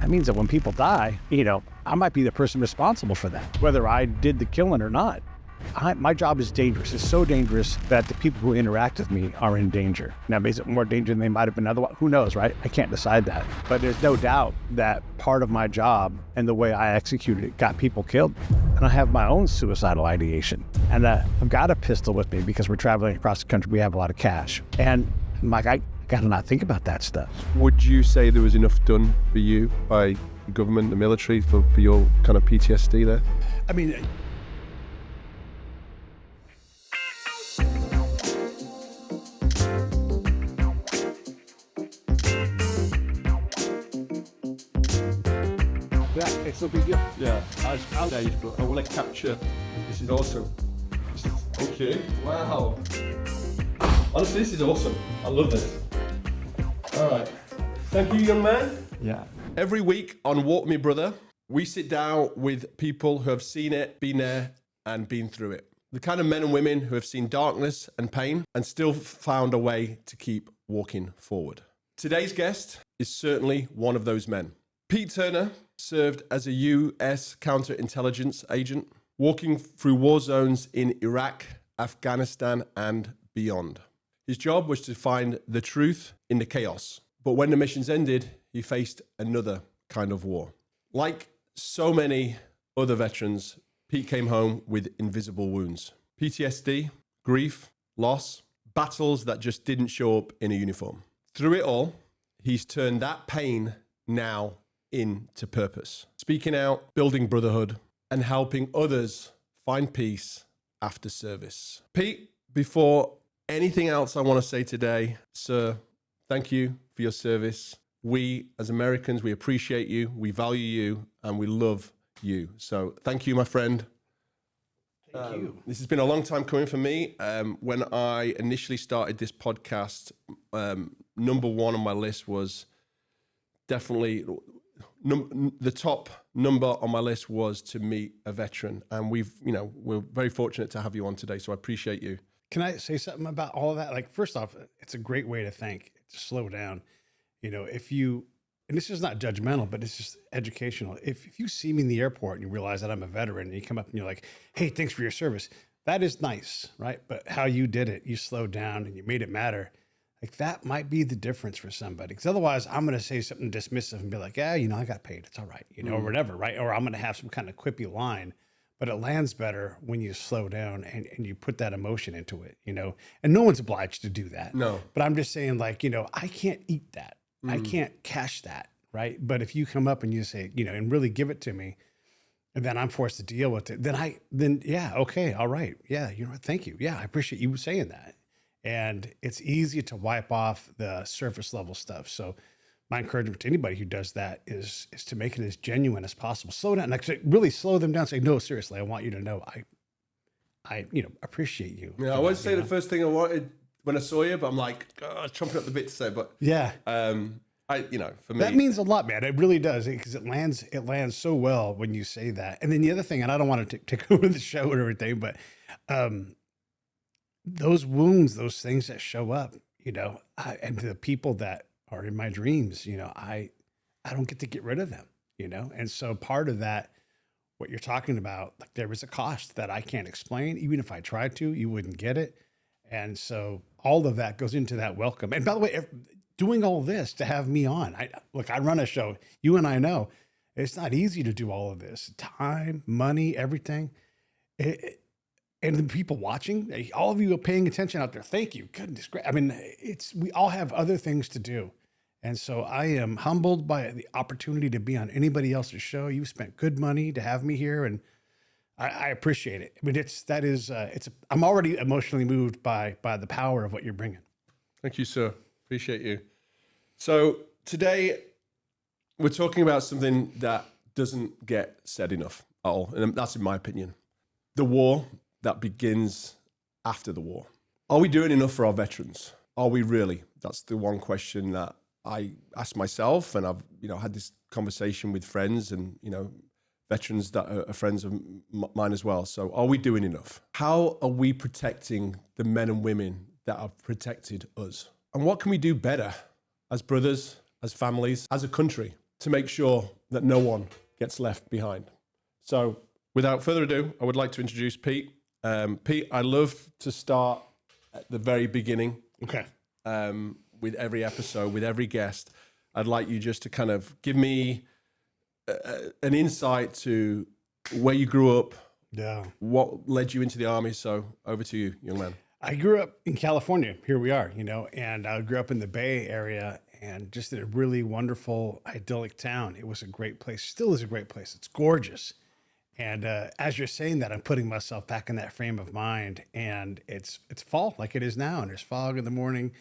That means that when people die, I might be the person responsible for that, whether I did the killing or not. My job is dangerous. It's so dangerous that the people who interact with me are in danger. Now, is it more danger than they might have been otherwise? Who knows, right? I can't decide that. But there's no doubt that part of my job and the way I executed it got people killed. And I have my own suicidal ideation. And I've got a pistol with me because we're traveling across the country. We have a lot of cash. And I'm like, I got to not think about that stuff. Would you say there was enough done for you by the government, the military, for your kind of PTSD there? I mean, It's no big deal. Yeah, I'll stage, but I want to capture. This is awesome. Okay, wow. Honestly, this is awesome. I love this. All right. Thank you, young man. Yeah. Every week on Walk Me Brother, we sit down with people who have seen it, been there, and been through it. The kind of men and women who have seen darkness and pain and still found a way to keep walking forward. Today's guest is certainly one of those men. Pete Turner served as a US counterintelligence agent, walking through war zones in Iraq, Afghanistan, and beyond. His job was to find the truth in the chaos. But when the missions ended, he faced another kind of war. Like so many other veterans, Pete came home with invisible wounds. PTSD, grief, loss, battles that just didn't show up in a uniform. Through it all, he's turned that pain now into purpose, speaking out, building brotherhood, and helping others find peace after service. Pete, before anything else I want to say today, sir, thank you for your service. We, as Americans, we appreciate you, we value you, and we love you. So thank you, my friend. thank you. This has been a long time coming for me. When I initially started this podcast, number one on my list was definitely the top number on my list was to meet a veteran, and we're very fortunate to have you on today. So I appreciate you. Can I say something about all of that? Like, first off, it's a great way to slow down. And this is not judgmental, but it's just educational. If you see me in the airport and you realize that I'm a veteran and you come up and you're like, hey, thanks for your service. That is nice, right? But how you did it, you slowed down and you made it matter. Like, that might be the difference for somebody. Because otherwise, I'm going to say something dismissive and be like, yeah, I got paid. It's all right, or whatever, right? Or I'm going to have some kind of quippy line. But it lands better when you slow down and you put that emotion into it, And no one's obliged to do that. No. But I'm just saying, like, I can't eat that. I can't cash that, right? But if you come up and you say, and really give it to me, and then I'm forced to deal with it, then yeah, okay, all right. Yeah, thank you. Yeah, I appreciate you saying that. And it's easy to wipe off the surface level stuff. So my encouragement to anybody who does that is to make it as genuine as possible. Slow down, like really slow them down. Say, no, seriously, I want you to know I appreciate you. Yeah, I won't say the first thing I wanted when I saw you, but I'm like, chomping up the bit to say. But yeah, for me, that means a lot, man. It really does, because it lands so well when you say that. And then the other thing, and I don't want to take over the show or everything, but those wounds, those things that show up, and the people that are in my dreams, I don't get to get rid of them, And so part of that, what you're talking about, like, there is a cost that I can't explain. Even if I tried to, you wouldn't get it. And so all of that goes into that welcome. And by the way, doing all this to have me on, I run a show. You and I know it's not easy to do all of this. Time, money, everything. And the people watching, all of you are paying attention out there. Thank you. Goodness gracious. I mean, we all have other things to do. And so I am humbled by the opportunity to be on anybody else's show. You spent good money to have me here, and I appreciate it. I mean, I'm already emotionally moved by the power of what you're bringing. Thank you, sir. Appreciate you. So today we're talking about something that doesn't get said enough at all. And that's in my opinion. The war that begins after the war. Are we doing enough for our veterans? Are we really? That's the one question that I ask myself, and I've had this conversation with friends and veterans that are friends of mine as well. So are we doing enough? How are we protecting the men and women that have protected us? And what can we do better as brothers, as families, as a country to make sure that no one gets left behind. So without further ado, I would like to introduce Pete. Pete, I love to start at the very beginning. Okay. With every episode, with every guest. I'd like you just to kind of give me an insight to where you grew up, what led you into the army. So over to you, young man. I grew up in California. Here we are, and I grew up in the Bay Area and just in a really wonderful, idyllic town. It was a great place, still is a great place. It's gorgeous. And as you're saying that, I'm putting myself back in that frame of mind, and it's fall like it is now, and there's fog in the morning.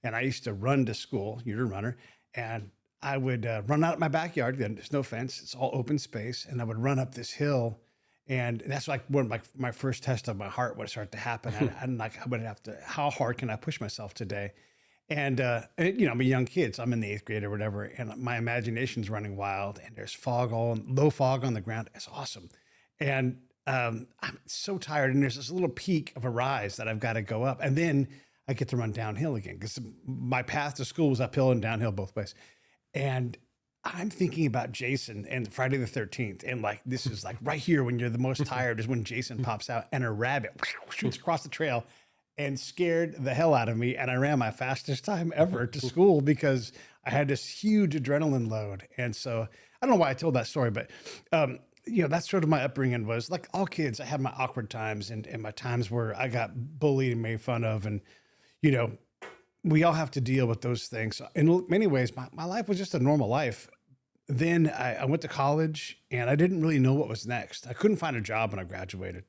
And I used to run to school, you're a runner, and I would run out of my backyard. There's no fence, it's all open space. And I would run up this hill. And that's like when my first test of my heart would start to happen. I'm like, I would have to, how hard can I push myself today? And I'm a young kid, so I'm in the 8th grade or whatever. And my imagination's running wild, and there's low fog on the ground. It's awesome. And I'm so tired. And there's this little peak of a rise that I've got to go up. And then I get to run downhill again, because my path to school was uphill and downhill both ways. And I'm thinking about Jason and Friday the 13th. And like, this is like right here when you're the most tired is when Jason pops out and a rabbit shoots across the trail and scared the hell out of me. And I ran my fastest time ever to school because I had this huge adrenaline load. And so I don't know why I told that story, but, that's sort of my upbringing. Was like all kids, I had my awkward times and my times where I got bullied and made fun of. And, we all have to deal with those things. In many ways, my life was just a normal life. Then I went to college, and I didn't really know what was next. I couldn't find a job when I graduated.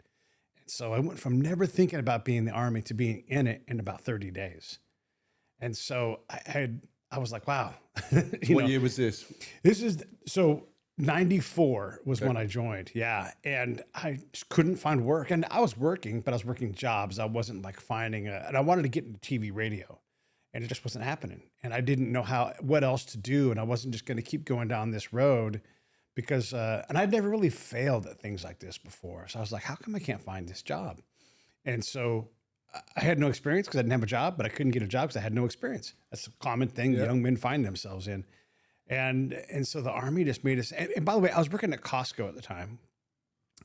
And so I went from never thinking about being in the Army to being in it in about 30 days. And so I was like, wow. What year was this? This is, 94 was when I joined. Yeah. And I just couldn't find work. And I was working, but I was working jobs. I wasn't like finding and I wanted to get into TV radio. And it just wasn't happening. And I didn't know what else to do. And I wasn't just going to keep going down this road because, and I'd never really failed at things like this before. So I was like, how come I can't find this job? And so I had no experience because I didn't have a job, but I couldn't get a job because I had no experience. That's a common thing young men find themselves in. And so the Army just made us, and by the way, I was working at Costco at the time.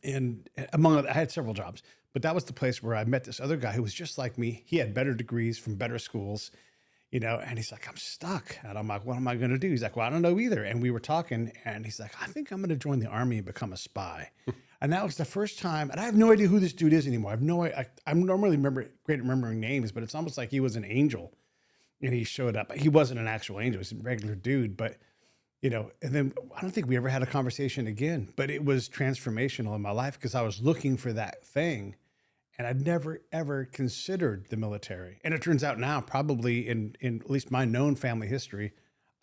And I had several jobs, but that was the place where I met this other guy who was just like me. He had better degrees from better schools. And he's like, I'm stuck. And I'm like, what am I going to do? He's like, well, I don't know either. And we were talking, and he's like, I think I'm going to join the Army and become a spy. And that was the first time, and I have no idea who this dude is anymore. I'm normally great at remembering names, but it's almost like he was an angel, and he showed up. He wasn't an actual angel. He was a regular dude, but, and then I don't think we ever had a conversation again, but it was transformational in my life because I was looking for that thing. And I'd never, ever considered the military. And it turns out now, probably in at least my known family history,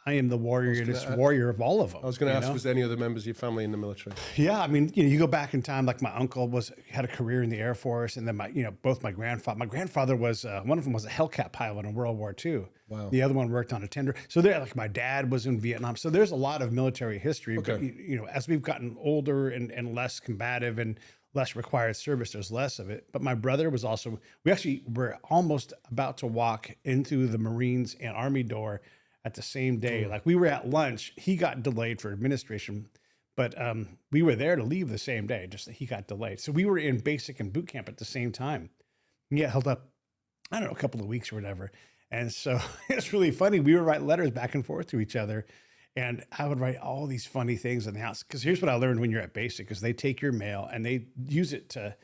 I am the warrior of all of them. I was going to ask, was there any other members of your family in the military? Yeah. I mean, you go back in time, like my uncle had a career in the Air Force. And then both my grandfather was, one of them was a Hellcat pilot in World War II. Wow. The other one worked on a tender. So my dad was in Vietnam. So there's a lot of military history. Okay. But, as we've gotten older and less combative and less required service, there's less of it. But my brother was also, we were almost about to walk into the Marines and Army door at the same day. Like we were at lunch, he got delayed for administration, but we were there to leave the same day, just that he got delayed. So we were in basic and boot camp at the same time. And it held up, I don't know, a couple of weeks or whatever. And so it's really funny. We would write letters back and forth to each other. And I would write all these funny things in the house. Because here's what I learned when you're at basic, is they take your mail and they use it to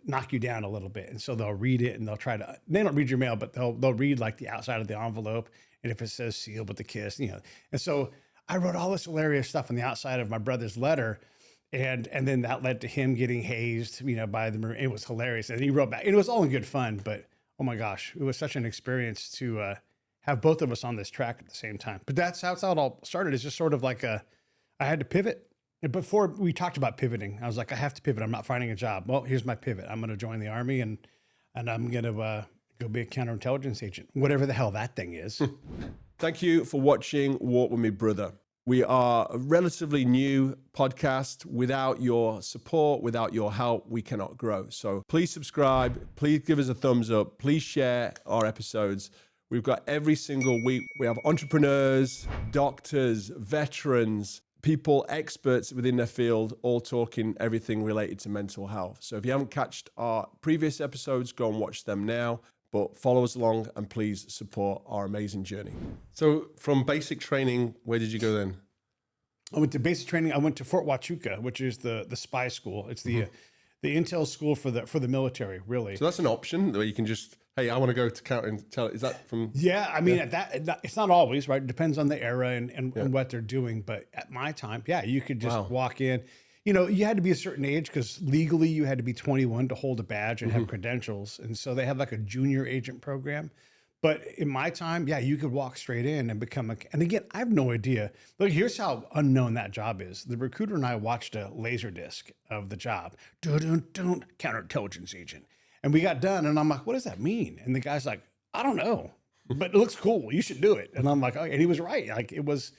knock you down a little bit. And so they'll read it and they don't read your mail, but they'll read like the outside of the envelope. And if it says sealed with a kiss, And so I wrote all this hilarious stuff on the outside of my brother's letter. And then that led to him getting hazed, by the Marine. It was hilarious. And he wrote back. And it was all in good fun, but oh my gosh, it was such an experience to have both of us on this track at the same time. But that's how it all started. It's just sort of like I had to pivot. And before we talked about pivoting, I was like, I have to pivot. I'm not finding a job. Well, here's my pivot. I'm going to join the Army and I'm going to go be a counterintelligence agent, whatever the hell that thing is. Thank you for watching Walk With Me, Brother. We are a relatively new podcast. Without your support, without your help, we cannot grow. So please subscribe. Please give us a thumbs up. Please share our episodes. We've got every single week, we have entrepreneurs, doctors, veterans, people, experts within their field, all talking everything related to mental health. So if you haven't catched our previous episodes, go and watch them now, but follow us along and please support our amazing journey. So from basic training, where did you go then? I went to basic training. I went to Fort Huachuca, which is the spy school. It's the intel school for the military, really. So that's an option where you can just, hey, I want to go to counterintelligence. Is that from? Yeah, I mean, it's not always, right? It depends on the era and what they're doing. But at my time, yeah, you could just walk in. You know, you had to be a certain age because legally you had to be 21 to hold a badge and have credentials. And so they have like a junior agent program. But in my time, yeah, you could walk straight in and become and again, I have no idea. Look, here's how unknown that job is. The recruiter and I watched a laser disc of the job. Counterintelligence agent. And we got done and I'm like, what does that mean? And the guy's like, I don't know, but it looks cool. You should do it. And I'm like, oh, and he was right. Like it was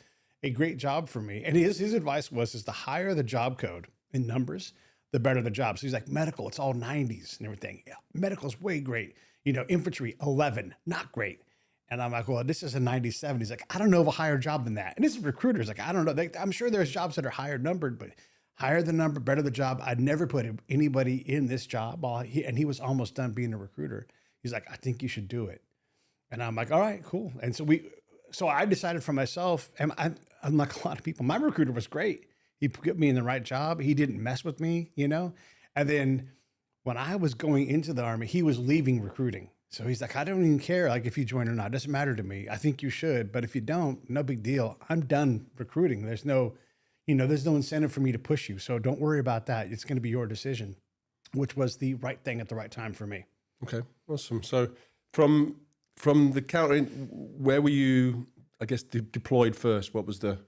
a great job for me. And his advice was, the higher the job code in numbers, the better the job. So he's like, medical, it's all 90s and everything. Yeah, medical's way great. You know, infantry, 11, not great. And I'm like, well, this is a 97. He's like, I don't know of a higher job than that. And this is recruiters. Like, I don't know. I'm sure there's jobs that are higher numbered, but higher the number, better the job. I'd never put anybody in this job. And he was almost done being a recruiter. He's like, I think you should do it. And I'm like, all right, cool. And so I decided for myself, and I'm like a lot of people, my recruiter was great. He put me in the right job. He didn't mess with me, you know? And then when I was going into the Army, he was leaving recruiting. So he's like, I don't even care like if you join or not. It doesn't matter to me. I think you should. But if you don't, no big deal. I'm done recruiting. There's no incentive for me to push you. So don't worry about that. It's going to be your decision, which was the right thing at the right time for me. Okay, awesome. So from the counter, where were you, I guess, deployed first? What was the...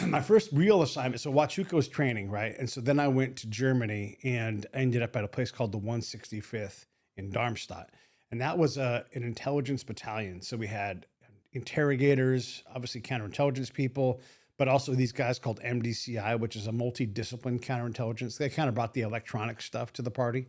My first real assignment, so Huachuca was training, right? And so then I went to Germany and I ended up at a place called the 165th in Darmstadt. And that was an intelligence battalion. So we had interrogators, obviously counterintelligence people, but also these guys called MDCI, which is a multidiscipline counterintelligence. They kind of brought the electronic stuff to the party.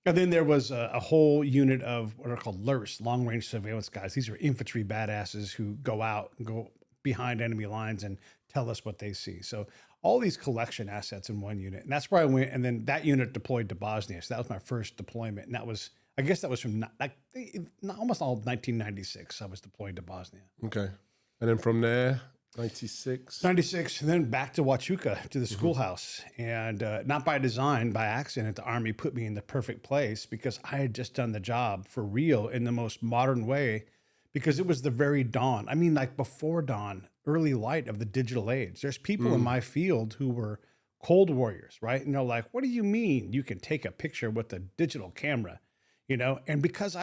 And then there was a whole unit of what are called LURS, long-range surveillance guys. These are infantry badasses who go out and go behind enemy lines and tell us what they see. So all these collection assets in one unit. And that's where I went. And then that unit deployed to Bosnia. So that was my first deployment. And that was, I guess that was from almost all of 1996. I was deployed to Bosnia. Okay. And then from there, 96, and then back to Huachuca, to the schoolhouse. And not by design, by accident, the Army put me in the perfect place because I had just done the job for real in the most modern way, because it was the very dawn. I mean, like before dawn, early light of the digital age. There's people in my field who were cold warriors, right? And they're like, what do you mean you can take a picture with a digital camera, you know? And because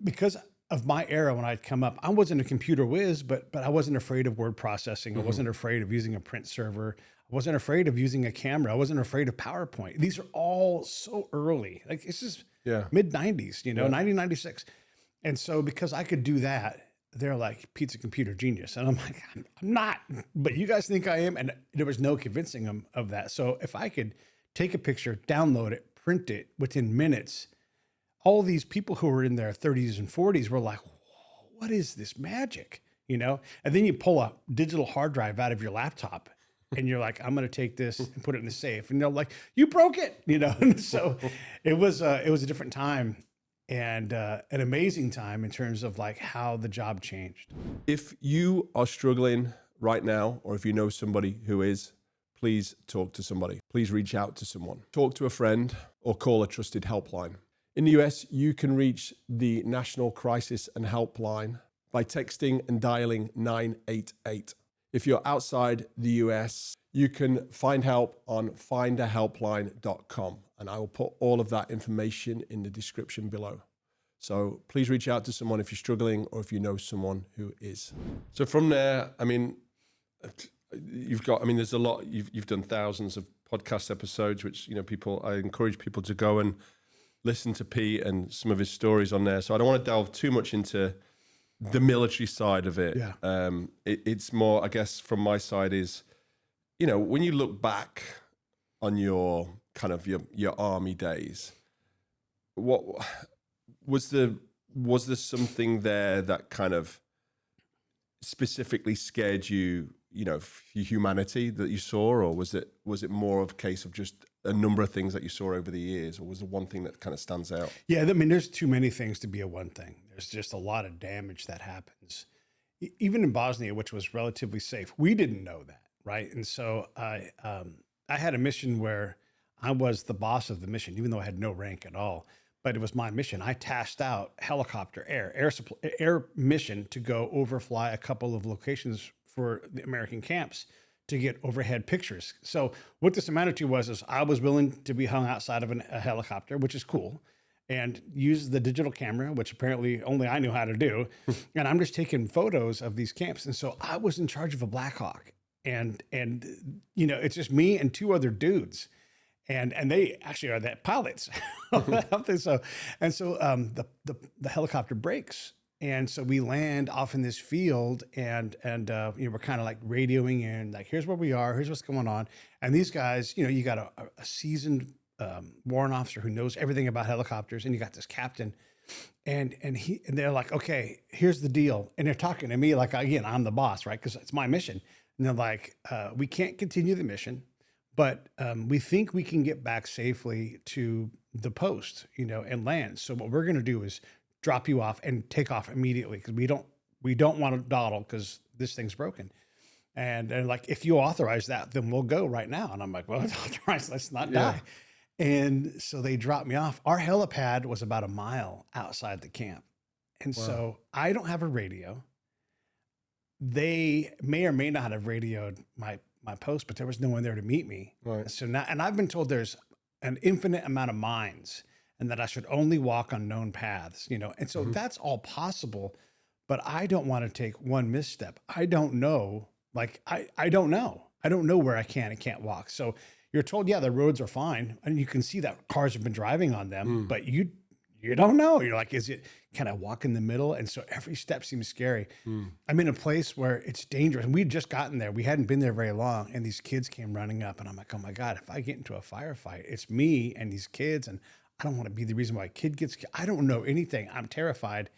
because of my era when I'd come up, I wasn't a computer whiz, but I wasn't afraid of word processing. I wasn't afraid of using a print server. I wasn't afraid of using a camera. I wasn't afraid of PowerPoint. These are all so early. Like it's just mid 90s, you know, 1996. And so because I could do that, they're like, Pete's a computer genius. And I'm like, I'm not, but you guys think I am. And there was no convincing them of that. So if I could take a picture, download it, print it within minutes, all these people who were in their 30s and 40s were like, what is this magic? You know? And then you pull a digital hard drive out of your laptop and you're like, I'm going to take this and put it in the safe. And they're like, you broke it, you know? And so it was a different time. And an amazing time in terms of like how the job changed. If you are struggling right now, or if you know somebody who is, please talk to somebody. Please reach out to someone. Talk to a friend or call a trusted helpline. In the US, you can reach the National Crisis and Helpline by texting and dialing 988. If you're outside the US, you can find help on findahelpline.com. And I will put all of that information in the description below. So please reach out to someone if you're struggling or if you know someone who is. So from there, I mean, there's a lot, you've done thousands of podcast episodes, which, you know, I encourage people to go and listen to Pete and some of his stories on there. So I don't want to delve too much into the military side of it. Yeah. It's more, I guess, from my side is, you know, when you look back on your kind of your army days, what was the was there something there that kind of specifically scared you, your humanity that you saw, or was it more of a case of just a number of things that you saw over the years, or was there one thing that kind of stands out? Yeah, I mean, there's too many things to be a one thing. There's just a lot of damage that happens. Even in Bosnia, which was relatively safe, we didn't know that, right? And so I had a mission where I was the boss of the mission, even though I had no rank at all. But it was my mission. I tasked out helicopter air mission to go overfly a couple of locations for the American camps to get overhead pictures. So what this amounted to was I was willing to be hung outside of a helicopter, which is cool, and use the digital camera, which apparently only I knew how to do. And I'm just taking photos of these camps. And so I was in charge of a Black Hawk, and it's just me and two other dudes. And they actually are the pilots. So the helicopter breaks. And so we land off in this field, and we're kind of like radioing in, like, here's where we are, here's what's going on. And these guys, you got a seasoned warrant officer who knows everything about helicopters, and you got this captain, and they're like, okay, here's the deal. And they're talking to me like, again, I'm the boss, right? Because it's my mission. And they're like, we can't continue the mission, but we think we can get back safely to the post, and land. So what we're going to do is drop you off and take off immediately, because we don't want to dawdle because this thing's broken. And they're like, if you authorize that, then we'll go right now. And I'm like, well, it's authorized. Let's not die. And so they dropped me off. Our helipad was about a mile outside the camp. And so I don't have a radio. They may or may not have radioed my post, but there was no one there to meet me. Right. So now, and I've been told there's an infinite amount of mines, and that I should only walk on known paths, And so that's all possible, but I don't want to take one misstep. I don't know. Like, I don't know. I don't know where I can and can't walk. So you're told, yeah, the roads are fine. And you can see that cars have been driving on them, but you don't know. You're like, can I walk in the middle? And so every step seems scary. I'm in a place where it's dangerous. And we'd just gotten there. We hadn't been there very long. And these kids came running up, and I'm like, oh my God, if I get into a firefight, it's me and these kids, and I don't want to be the reason why a kid gets killed. I don't know anything. I'm terrified.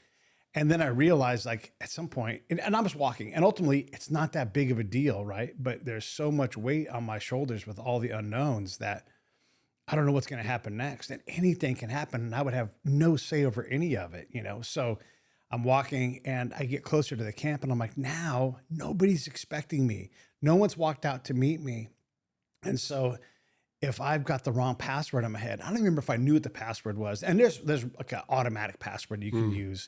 And then I realized, like, at some point, and I was walking, and ultimately it's not that big of a deal, right? But there's so much weight on my shoulders with all the unknowns that I don't know what's going to happen next, and anything can happen, and I would have no say over any of it, So I'm walking, and I get closer to the camp, and I'm like, now nobody's expecting me. No one's walked out to meet me. And so if I've got the wrong password in my head, I don't remember if I knew what the password was. And there's like an automatic password you can use,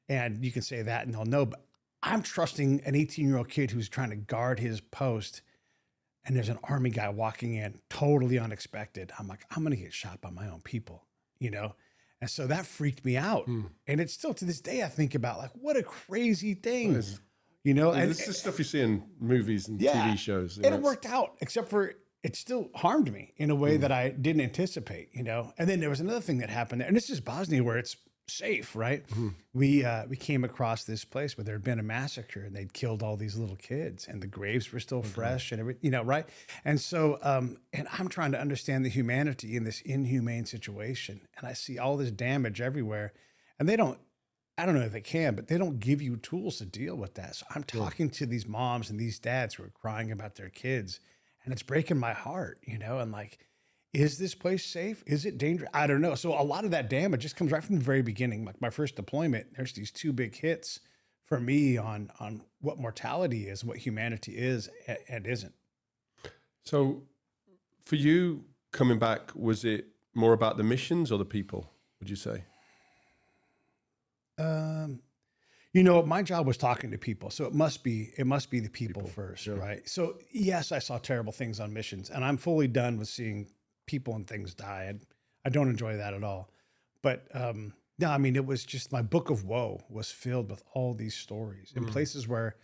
and you can say that and they'll know. But I'm trusting an 18-year-old kid who's trying to guard his post, and there's an army guy walking in, totally unexpected. I'm like, I'm going to get shot by my own people, And so that freaked me out. And it's still to this day, I think about, like, what a crazy thing, And this is stuff you see in movies and TV shows. And it worked out, except for it still harmed me in a way that I didn't anticipate, And then there was another thing that happened there, and this is Bosnia, where it's safe, right? We came across this place where there had been a massacre, and they'd killed all these little kids, and the graves were still fresh and everything, right? And so, and I'm trying to understand the humanity in this inhumane situation, and I see all this damage everywhere, and I don't know if they can, but they don't give you tools to deal with that. So I'm talking to these moms and these dads who are crying about their kids, and it's breaking my heart, and like, is this place safe? Is it dangerous? I don't know. So a lot of that damage just comes right from the very beginning. Like my first deployment, there's these two big hits for me on what mortality is, what humanity is and isn't. So for you coming back, was it more about the missions or the people, would you say? My job was talking to people, so it must be the people first, right? So yes, I saw terrible things on missions, and I'm fully done with seeing people and things die. And I don't enjoy that at all. But no, I mean, it was just, my book of woe was filled with all these stories in places where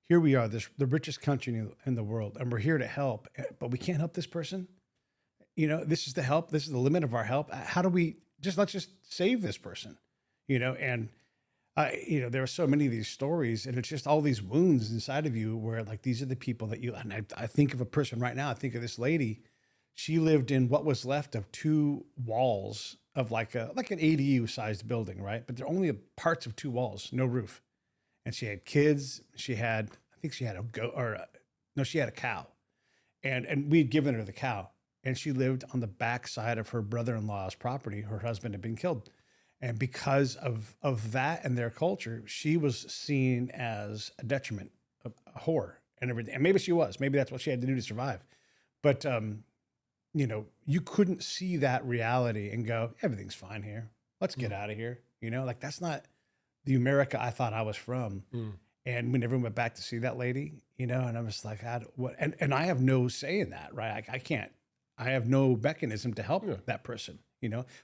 here we are, the richest country in the world, and we're here to help, but we can't help this person. This is the help. This is the limit of our help. How do we let's just save this person, and there are so many of these stories, and it's just all these wounds inside of you where, like, these are the people that and I think of a person right now. I think of this lady. She lived in what was left of two walls of like an ADU sized building, right? But they're only parts of 2 walls, no roof. And she had kids. She had, I think she had she had a cow, and we had given her the cow, and she lived on the back side of her brother-in-law's property. Her husband had been killed. And because of that and their culture, she was seen as a detriment, a whore and everything. And maybe she was, maybe that's what she had to do to survive. But, you couldn't see that reality and go, everything's fine here. Let's get out of here. Like that's not the America I thought I was from. And we never went back to see that lady, and I was like, what? And I have no say in that, right? I can't, I have no mechanism to help that person,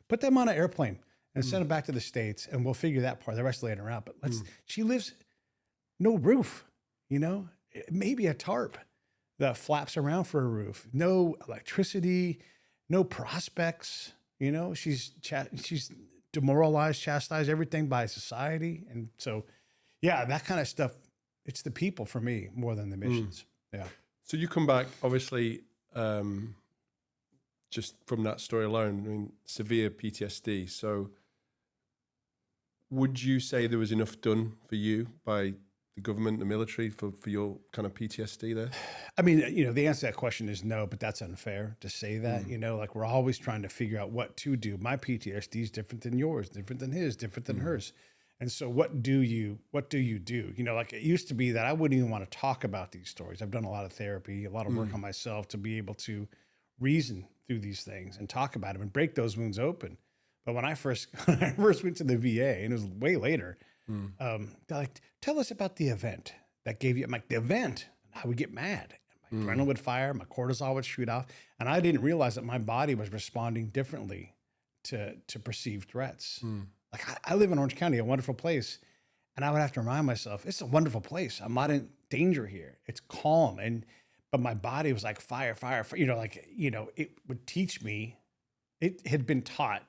put them on an airplane and send them back to the States, and we'll figure that part, the rest later out. But she lives no roof, maybe a tarp that flaps around for a roof, no electricity, no prospects, she's demoralized, chastised, everything by society. And so, yeah, that kind of stuff, it's the people for me more than the missions. Yeah. So you come back, obviously, just from that story alone, severe PTSD. So would you say there was enough done for you by the government, the military, for your kind of PTSD there? The answer to that question is no, but that's unfair to say that, like we're always trying to figure out what to do. My PTSD is different than yours, different than his, different than hers. And so what do you do? Like it used to be that I wouldn't even want to talk about these stories. I've done a lot of therapy, a lot of work on myself to be able to reason through these things and talk about them and break those wounds open. But when I first went to the VA, and it was way later, they're like, tell us about the event that gave you, I'm like, the event, I would get mad. My adrenaline would fire, my cortisol would shoot off. And I didn't realize that my body was responding differently to perceived threats. Like I live in Orange County, a wonderful place. And I would have to remind myself, it's a wonderful place. I'm not in danger here. It's calm. But my body was like fire, fire, fire. It would teach me, it had been taught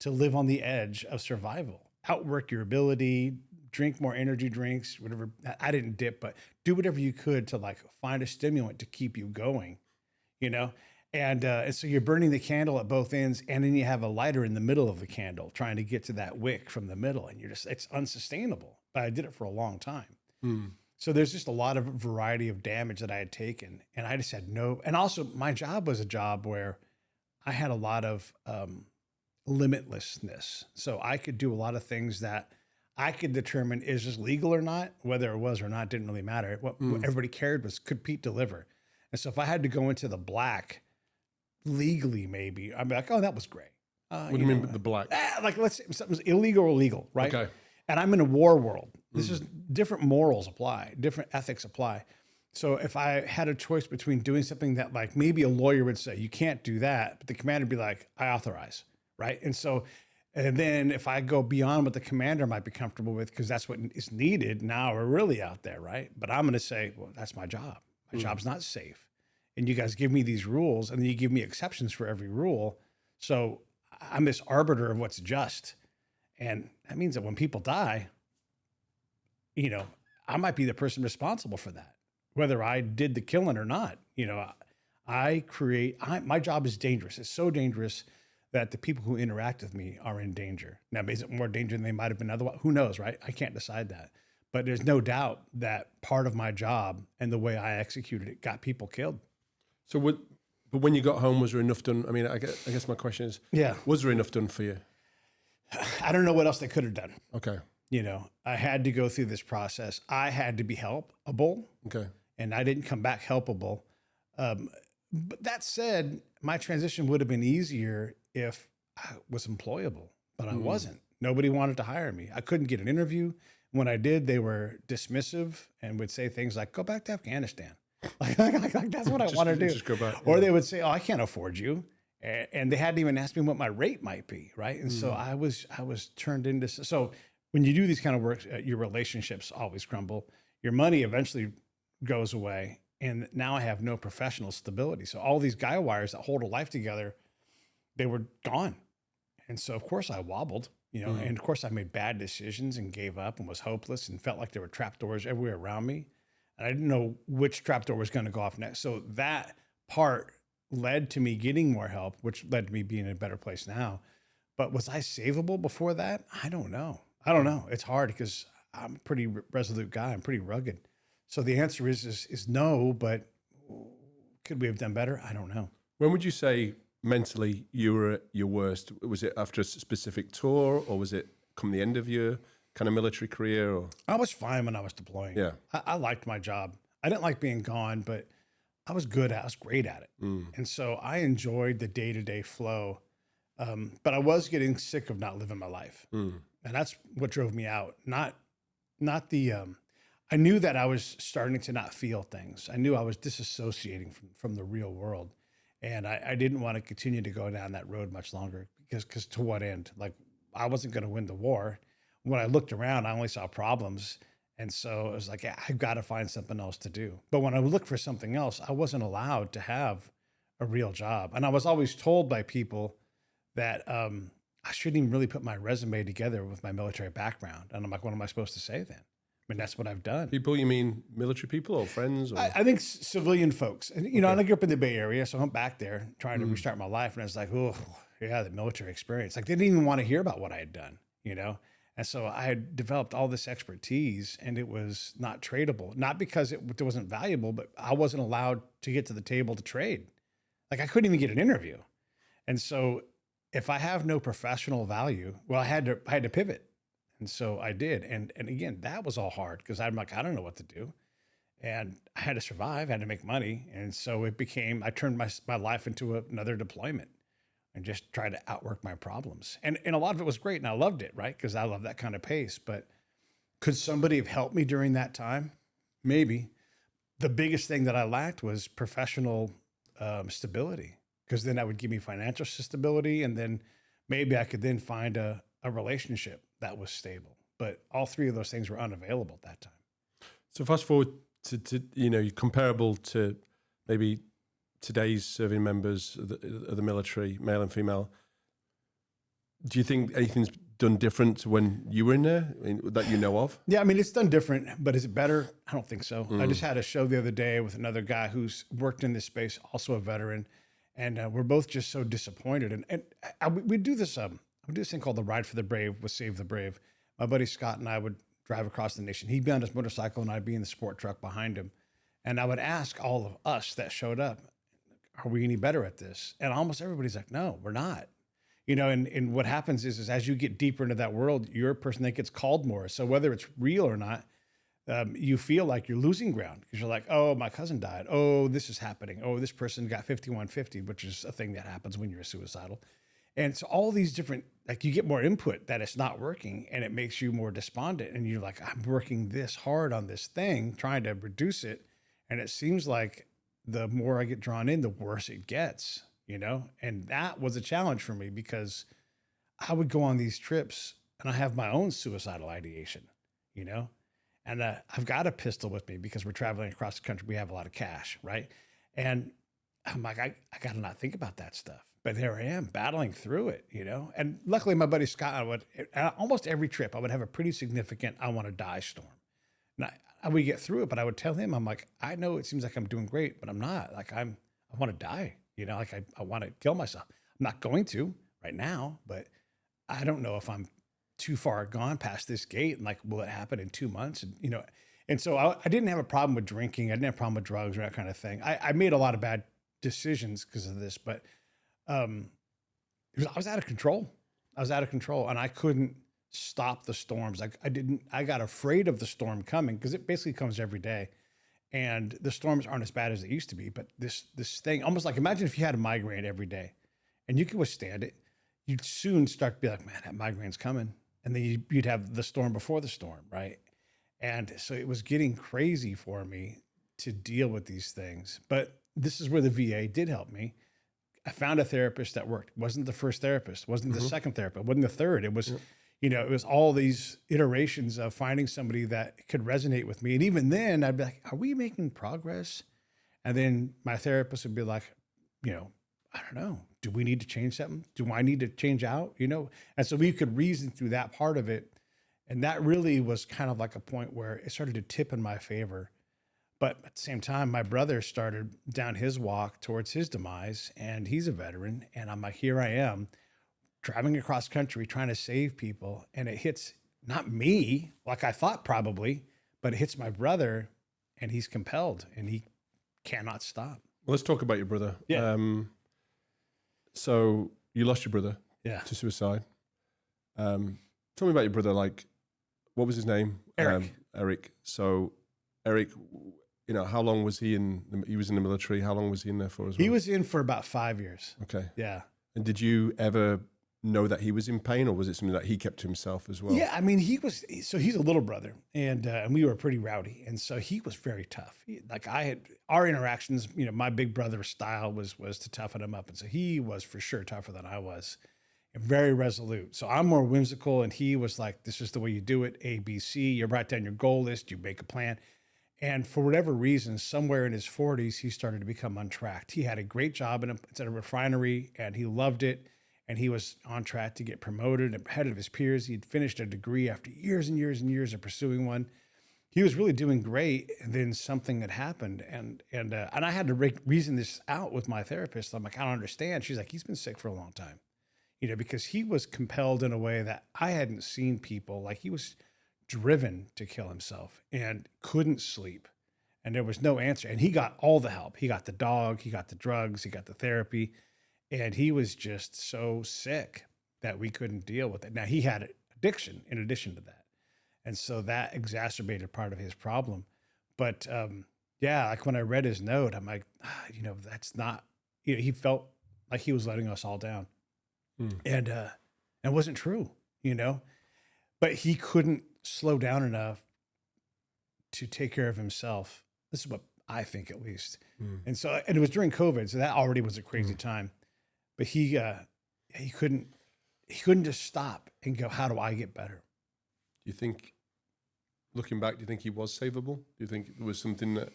to live on the edge of survival, outwork your ability, drink more energy drinks, whatever. I didn't dip, but do whatever you could to like find a stimulant to keep you going, And so you're burning the candle at both ends, and then you have a lighter in the middle of the candle trying to get to that wick from the middle. And it's unsustainable, but I did it for a long time. So there's just a lot of variety of damage that I had taken, and I just had no, and also my job was a job where I had a lot of limitlessness. So I could do a lot of things that I could determine is this legal or not, whether it was or not, didn't really matter. What everybody cared was, could Pete deliver? And so if I had to go into the black legally, maybe I'd be like, oh, that was great. What do you mean the black? Like let's say something's illegal or legal, right? Okay. And I'm in a war world. This is different morals apply, different ethics apply. So if I had a choice between doing something that like maybe a lawyer would say, you can't do that, but the commander would be like, I authorize, right? And then if I go beyond what the commander might be comfortable with, because that's what is needed, now we're really out there, right? But I'm going to say, well, that's my job. My job's not safe. And you guys give me these rules, and then you give me exceptions for every rule. So I'm this arbiter of what's just. And that means that when people die, I might be the person responsible for that, whether I did the killing or not. My job is dangerous. It's so dangerous that the people who interact with me are in danger. Now, is it more danger than they might have been otherwise? Who knows, right? I can't decide that. But there's no doubt that part of my job and the way I executed it got people killed. So but when you got home, was there enough done? I mean, I guess my question is, was there enough done for you? I don't know what else they could have done. Okay. I had to go through this process. I had to be helpable. Okay. And I didn't come back helpable. But that said, my transition would have been easier if I was employable, but I wasn't. Nobody wanted to hire me. I couldn't get an interview. When I did, they were dismissive and would say things like, go back to Afghanistan. Like that's what I want to do. Just go back. Or they would say, oh, I can't afford you. And they hadn't even asked me what my rate might be, right? And so I was turned into, so when you do these kind of work, your relationships always crumble. Your money eventually goes away. And now I have no professional stability. So all these guy wires that hold a life together, they were gone. And so of course I wobbled, and of course I made bad decisions and gave up and was hopeless and felt like there were trapdoors everywhere around me. And I didn't know which trapdoor was going to go off next. So that part led to me getting more help, which led to me being in a better place now. But was I savable before that? I don't know. I don't know. It's hard because I'm a pretty resolute guy. I'm pretty rugged. So the answer is no, but could we have done better? I don't know. When would you say mentally you were at your worst? Was it after a specific tour, or was it come the end of your kind of military career? Or I was fine when I was deploying. Yeah. I liked my job. I didn't like being gone, but I was I was great at it. And so I enjoyed the day-to-day flow. But I was getting sick of not living my life. And that's what drove me out. Not the, I knew that I was starting to not feel things. I knew I was disassociating from the real world. And I didn't want to continue to go down that road much longer because to what end? Like, I wasn't going to win the war. When I looked around, I only saw problems. And so it was like, yeah, I've got to find something else to do. But when I looked for something else, I wasn't allowed to have a real job. And I was always told by people that I shouldn't even really put my resume together with my military background. And I'm like, what am I supposed to say then? I mean, that's what I've done. People, you mean military people or friends? Or? I think civilian folks. And, you know, I grew up in the Bay Area, so I'm back there trying to restart my life. And I was like, oh, yeah, the military experience. Like, they didn't even want to hear about what I had done, you know? And so I had developed all this expertise, and it was not tradable. Not because it wasn't valuable, but I wasn't allowed to get to the table to trade. Like, I couldn't even get an interview. And so if I have no professional value, well, I had to pivot. And so I did. And again, that was all hard because I'm like, I don't know what to do. And I had to survive, I had to make money. And so it became, I turned my life into another deployment and just tried to outwork my problems. And a lot of it was great, and I loved it, right? Because I love that kind of pace. But could somebody have helped me during that time? Maybe. The biggest thing that I lacked was professional stability, because then that would give me financial stability, and then maybe I could then find a relationship that was stable. But all three of those things were unavailable at that time. So fast forward to you know, comparable to maybe today's serving members of the military, male and female. Do you think anything's done different to when you were in there that you know of? Yeah, I mean, it's done different, but is it better? I don't think so. I just had a show the other day with another guy who's worked in this space, also a veteran, and we're both just so disappointed. And we do this we do this thing called the Ride for the Brave with Save the Brave. My buddy Scott and I would drive across the nation. He'd be on his motorcycle, and I'd be in the sport truck behind him. And I would ask all of us that showed up, are we any better at this? And almost everybody's like, no, we're not. You know, and what happens is as you get deeper into that world, you're a person that gets called more. So whether it's real or not, you feel like you're losing ground because you're like, oh, my cousin died. Oh, this is happening. Oh, this person got 5150, which is a thing that happens when you're suicidal. And so all these different, like, you get more input that it's not working, and it makes you more despondent. And you're like, I'm working this hard on this thing, trying to reduce it. And it seems like the more I get drawn in, the worse it gets, you know? And that was a challenge for me because I would go on these trips and I have my own suicidal ideation, you know? And I've got a pistol with me because we're traveling across the country. We have a lot of cash, right? And I'm like, I got to not think about that stuff. But there I am battling through it, you know? And luckily my buddy Scott, almost every trip, I would have a pretty significant, I want to die storm. And I would get through it, but I would tell him, I'm like, I know it seems like I'm doing great, but I'm not. Like, I want to die, you know? Like, I want to kill myself. I'm not going to right now, but I don't know if I'm too far gone past this gate. And like, will it happen in 2 months? And, you know, and so I didn't have a problem with drinking. I didn't have a problem with drugs or that kind of thing. I made a lot of bad decisions because of this, but I was out of control. I was out of control, and I couldn't stop the storms. I got afraid of the storm coming because it basically comes every day, and the storms aren't as bad as they used to be. But this thing, almost like, imagine if you had a migraine every day and you could withstand it, you'd soon start to be like, man, that migraine's coming. And then you'd have the storm before the storm. Right. And so it was getting crazy for me to deal with these things, but this is where the VA did help me. I found a therapist that worked. Wasn't the first therapist, wasn't the second therapist, wasn't the third. It was, you know, it was all these iterations of finding somebody that could resonate with me. And even then I'd be like, are we making progress? And then my therapist would be like, you know, I don't know. Do we need to change something? Do I need to change out? You know? And so we could reason through that part of it. And that really was kind of like a point where it started to tip in my favor. But at the same time, my brother started down his walk towards his demise, and he's a veteran. And I'm like, here I am driving across country trying to save people, and it hits not me like I thought probably, but it hits my brother, and he's compelled and he cannot stop. Well, let's talk about your brother. Yeah. So you lost your brother Yeah. to suicide. Tell me about your brother. Like, what was his name? Eric. Eric. So Eric, you know, how long was he he was in the military? How long was he in there for as well? He was in for about 5 years. Okay. Yeah. And did you ever know that he was in pain, or was it something that he kept to himself as well? Yeah, I mean, he's a little brother, and we were pretty rowdy, and so he was very tough. Our interactions, you know, my big brother style was to toughen him up, and so he was for sure tougher than I was, and very resolute. So I'm more whimsical, and he was like, "This is the way you do it, A, B, C. You write down your goal list, you make a plan." And for whatever reason, somewhere in his 40s, he started to become untracked. He had a great job at a refinery, and he loved it. And he was on track to get promoted ahead of his peers. He'd finished a degree after years and years and years of pursuing one. He was really doing great. And then something had happened. And I had to reason this out with my therapist. I'm like, I don't understand. She's like, he's been sick for a long time, you know, because he was compelled in a way that I hadn't seen people. Like, he was driven to kill himself and couldn't sleep. And there was no answer. And he got all the help. He got the dog, he got the drugs, he got the therapy. And he was just so sick that we couldn't deal with it. Now, he had addiction in addition to that. And so that exacerbated part of his problem. But yeah, like when I read his note, I'm like, you know, that's not, you know, he felt like he was letting us all down. And it wasn't true, you know, but he couldn't slow down enough to take care of himself. This is what I think, at least. And so, and it was during COVID. So that already was a crazy time. But he couldn't just stop and go, how do I get better? Do you think, looking back, do you think he was savable? Do you think there was something that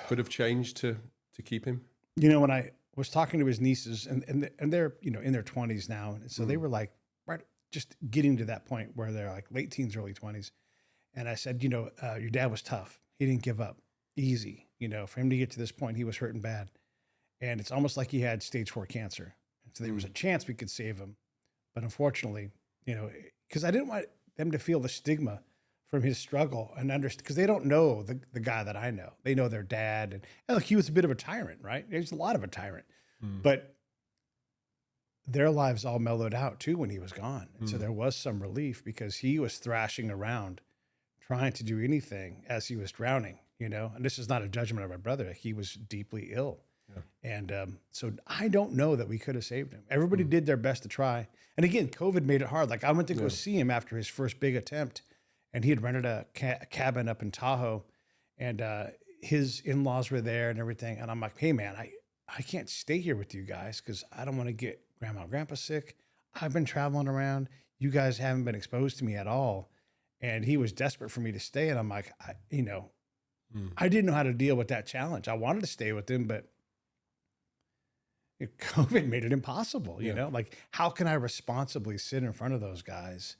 could have changed to keep him? You know, when I was talking to his nieces, and they're, you know, in their 20s now, and so they were like, right, just getting to that point where they're like late teens, early 20s. And I said, you know, your dad was tough. He didn't give up easy. You know, for him to get to this point, he was hurting bad. And it's almost like he had stage 4 cancer. So there was a chance we could save him. But unfortunately, you know, because I didn't want them to feel the stigma from his struggle and understand, because they don't know the guy that I know. They know their dad. And look, he was a bit of a tyrant, right? He was a lot of a tyrant. But their lives all mellowed out too when he was gone. And so there was some relief, because he was thrashing around trying to do anything as he was drowning, you know? And this is not a judgment of my brother. He was deeply ill. And so I don't know that we could have saved him. Everybody did their best to try. And again, COVID made it hard. Like, I went to go see him after his first big attempt, and he had rented a cabin up in Tahoe, and his in-laws were there and everything. And I'm like, hey man, I can't stay here with you guys, because I don't want to get grandma and grandpa sick. I've been traveling around. You guys haven't been exposed to me at all. And he was desperate for me to stay. And I'm like, I didn't know how to deal with that challenge. I wanted to stay with him, but COVID made it impossible, you know? Like, how can I responsibly sit in front of those guys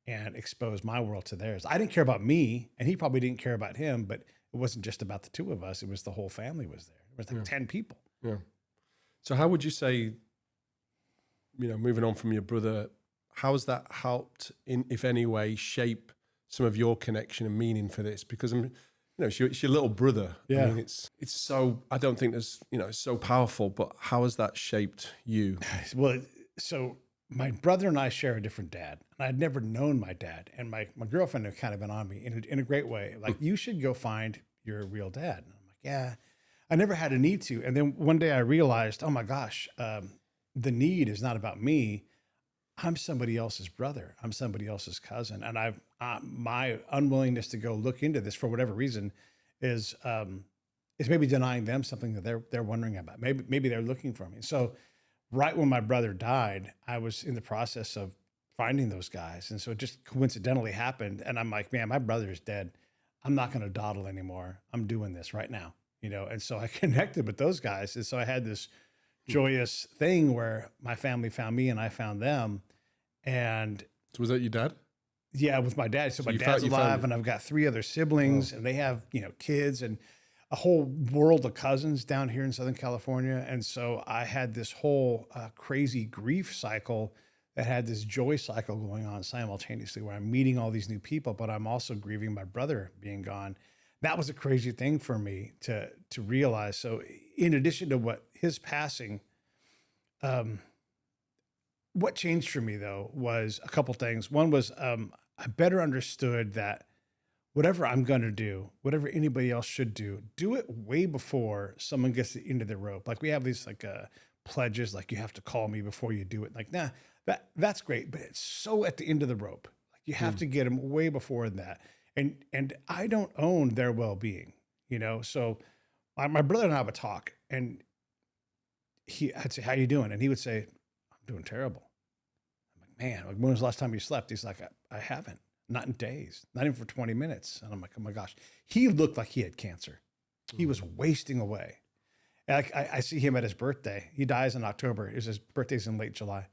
and expose my world to theirs? I didn't care about me, and he probably didn't care about him, but it wasn't just about the two of us. It was the whole family was there. It was like 10 people. Yeah. So how would you say, you know, moving on from your brother, how has that helped in, if any way, shape some of your connection and meaning for this? Because you know, it's your little brother. Yeah. I mean, it's so, I don't think there's, you know, it's so powerful, but how has that shaped you? Well, so my brother and I share a different dad, and I'd never known my dad. And my girlfriend had kind of been on me in a great way. Like, you should go find your real dad. And I'm like, yeah, I never had a need to. And then one day I realized, oh my gosh, the need is not about me. I'm somebody else's brother. I'm somebody else's cousin. And my unwillingness to go look into this for whatever reason is maybe denying them something that they're wondering about. Maybe they're looking for me. So right when my brother died, I was in the process of finding those guys. And so it just coincidentally happened. And I'm like, man, my brother is dead. I'm not going to dawdle anymore. I'm doing this right now, you know? And so I connected with those guys. And so I had this joyous thing where my family found me and I found them. And So was that your dad? yeah, with my dad. So my you dad's you found alive, it. and I've got 3 other siblings, and they have, you know, kids and a whole world of cousins down here in Southern California. And so I had this whole crazy grief cycle that had this joy cycle going on simultaneously where I'm meeting all these new people, but I'm also grieving my brother being gone. That was a crazy thing for me to realize. So in addition to what his passing, what changed for me though was a couple things. One was I better understood that whatever I'm going to do, whatever anybody else should do it way before someone gets to the end of the rope. Like we have these like pledges, like you have to call me before you do it. Like, nah, that's great, but it's so at the end of the rope. Like you have to get them way before that. And I don't own their well-being, you know? So my brother and I would talk, and I'd say, how you doing? And he would say, I'm doing terrible. I'm like, man, like, when was the last time you slept? He's like, I haven't, not in days, not even for 20 minutes. And I'm like, oh my gosh, he looked like he had cancer. He was wasting away. And I see him at his birthday. He dies in October. His birthday's in late July.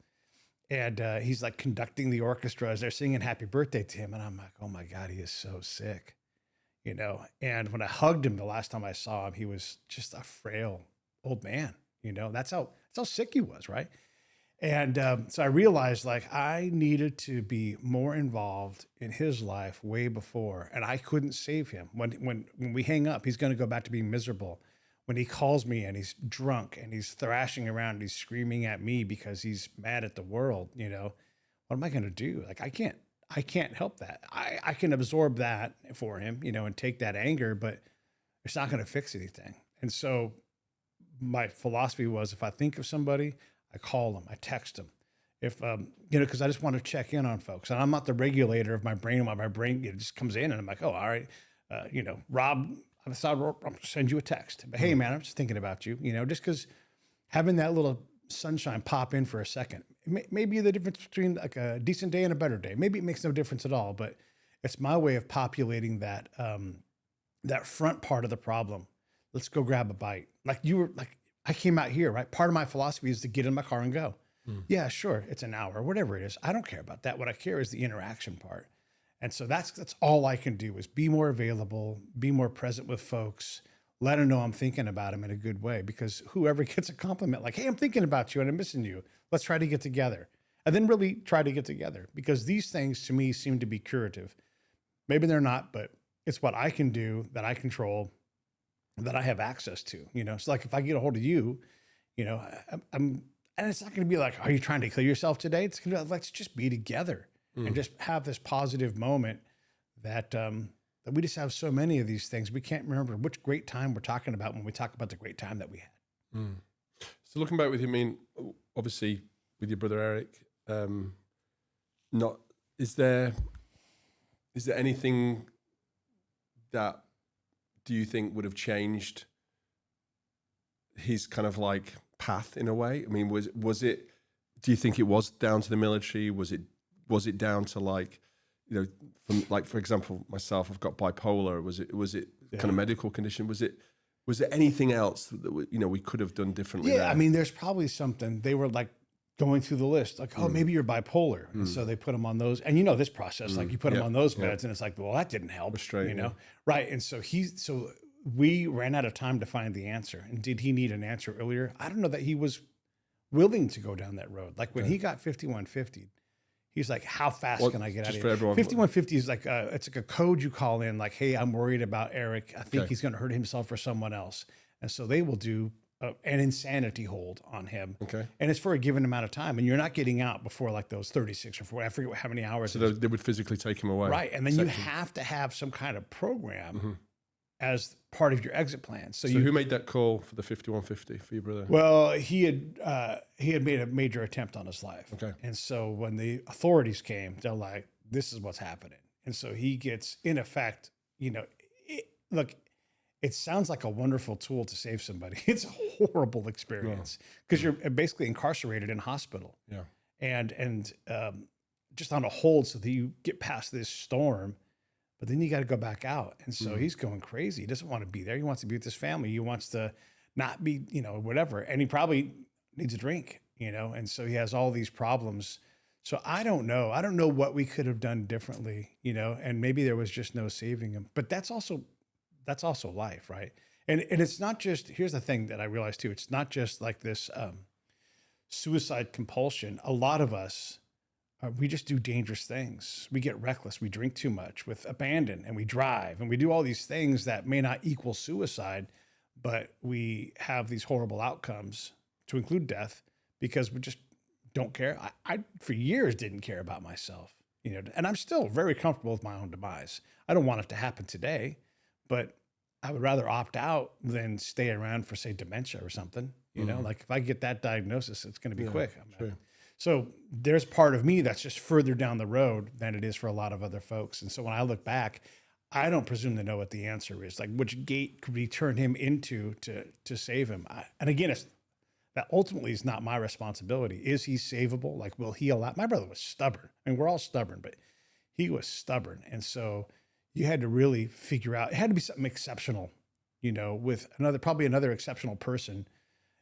And he's like conducting the orchestra as they're singing happy birthday to him. And I'm like, oh my God, he is so sick, you know? And when I hugged him the last time I saw him, he was just a frail old man, you know? That's how sick he was, right? And so I realized like I needed to be more involved in his life way before, and I couldn't save him. When we hang up, he's going to go back to being miserable. When he calls me and he's drunk and he's thrashing around, and he's screaming at me because he's mad at the world, you know, what am I going to do? Like, I can't help that. I can absorb that for him, you know, and take that anger, but it's not going to fix anything. And so my philosophy was, if I think of somebody, I call them, I text them. If, you know, cause I just want to check in on folks, and I'm not the regulator of my brain. While my brain, it just comes in and I'm like, oh, all right. You know, Rob, I decided I'll send you a text, but hey man, I'm just thinking about you, you know, just cause having that little sunshine pop in for a second, it may be the difference between like a decent day and a better day. Maybe it makes no difference at all, but it's my way of populating that, that front part of the problem. Let's go grab a bite. Like you were like, I came out here, right? Part of my philosophy is to get in my car and go. Yeah, sure. It's an hour, whatever it is. I don't care about that. What I care is the interaction part. And so that's all I can do is be more available, be more present with folks, let them know I'm thinking about them in a good way, because whoever gets a compliment like, hey, I'm thinking about you and I'm missing you. Let's try to get together. And then really try to get together, because these things to me seem to be curative. Maybe they're not, but it's what I can do, that I control, that I have access to, you know? So like if I get a hold of you, you know, and it's not going to be like, are you trying to kill yourself today? It's going to be like, let's just be together and just have this positive moment that, that we just have so many of these things. We can't remember which great time we're talking about when we talk about the great time that we had. So looking back with you, I mean, obviously with your brother, Eric, is there anything that do you think would have changed his kind of like path in a way? I mean, was it, do you think it was down to the military? Was it down to like, you know, from like, for example, myself, I've got bipolar. Was it kind of medical condition? Was there anything else that you know, we could have done differently? Yeah. I mean, there's probably something. They were like going through the list, like, oh, maybe you're bipolar. And so they put him on those, and you know, this process, like you put him on those meds and it's like, well, that didn't help, you know? Right. And so we ran out of time to find the answer. And did he need an answer earlier? I don't know that he was willing to go down that road. Like when he got 5150, he's like, how fast can I get out of here? 5150 is like, it's like a code you call in, like, hey, I'm worried about Eric. I think he's going to hurt himself or someone else. And so they will do an insanity hold on him. Okay. And it's for a given amount of time. And you're not getting out before like those 36 or 40, I forget how many hours. So they would physically take him away. Right. And then you have to have some kind of program as part of your exit plan. So who made that call for the 5150 for your brother? Well, he had made a major attempt on his life. Okay. And so when the authorities came, they're like, this is what's happening. And so he gets, in effect, you know, look, it sounds like a wonderful tool to save somebody. It's a horrible experience because you're basically incarcerated in hospital. Yeah. And just on a hold so that you get past this storm, but then you got to go back out. And so he's going crazy. He doesn't want to be there. He wants to be with his family. He wants to not be, you know, whatever. And he probably needs a drink, you know? And so he has all these problems. So I don't know. I don't know what we could have done differently, you know, and maybe there was just no saving him, but that's also life. Right. And it's not just, here's the thing that I realized too. It's not just like this, suicide compulsion. A lot of us we just do dangerous things. We get reckless. We drink too much with abandon, and we drive, and we do all these things that may not equal suicide, but we have these horrible outcomes, to include death, because we just don't care. I for years didn't care about myself, and I'm still very comfortable with my own demise. I don't want it to happen today, but I would rather opt out than stay around for, say, dementia or something. Like if I get that diagnosis, it's going to be quick. So there's part of me that's just further down the road than it is for a lot of other folks. And so when I look back, I don't presume to know what the answer is, like which gate could we turn him into to save him. And again, that ultimately is not my responsibility. Is he savable? Like, will he allow? My brother was stubborn. I mean, we're all stubborn, but he was stubborn. And so you had to really figure out, it had to be something exceptional, with probably another exceptional person,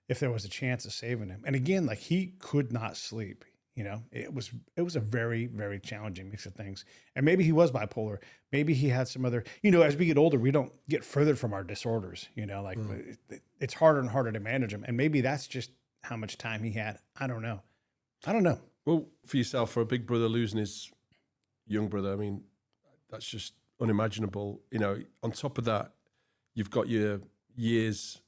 if there was a chance of saving him. And again, like he could not sleep, it was a very, very challenging mix of things. And maybe he was bipolar. Maybe he had some other, as we get older, we don't get further from our disorders, it's harder and harder to manage them. And maybe that's just how much time he had. I don't know. Well, for yourself, for a big brother losing his young brother, I mean, that's just unimaginable. On top of that, you've got your years,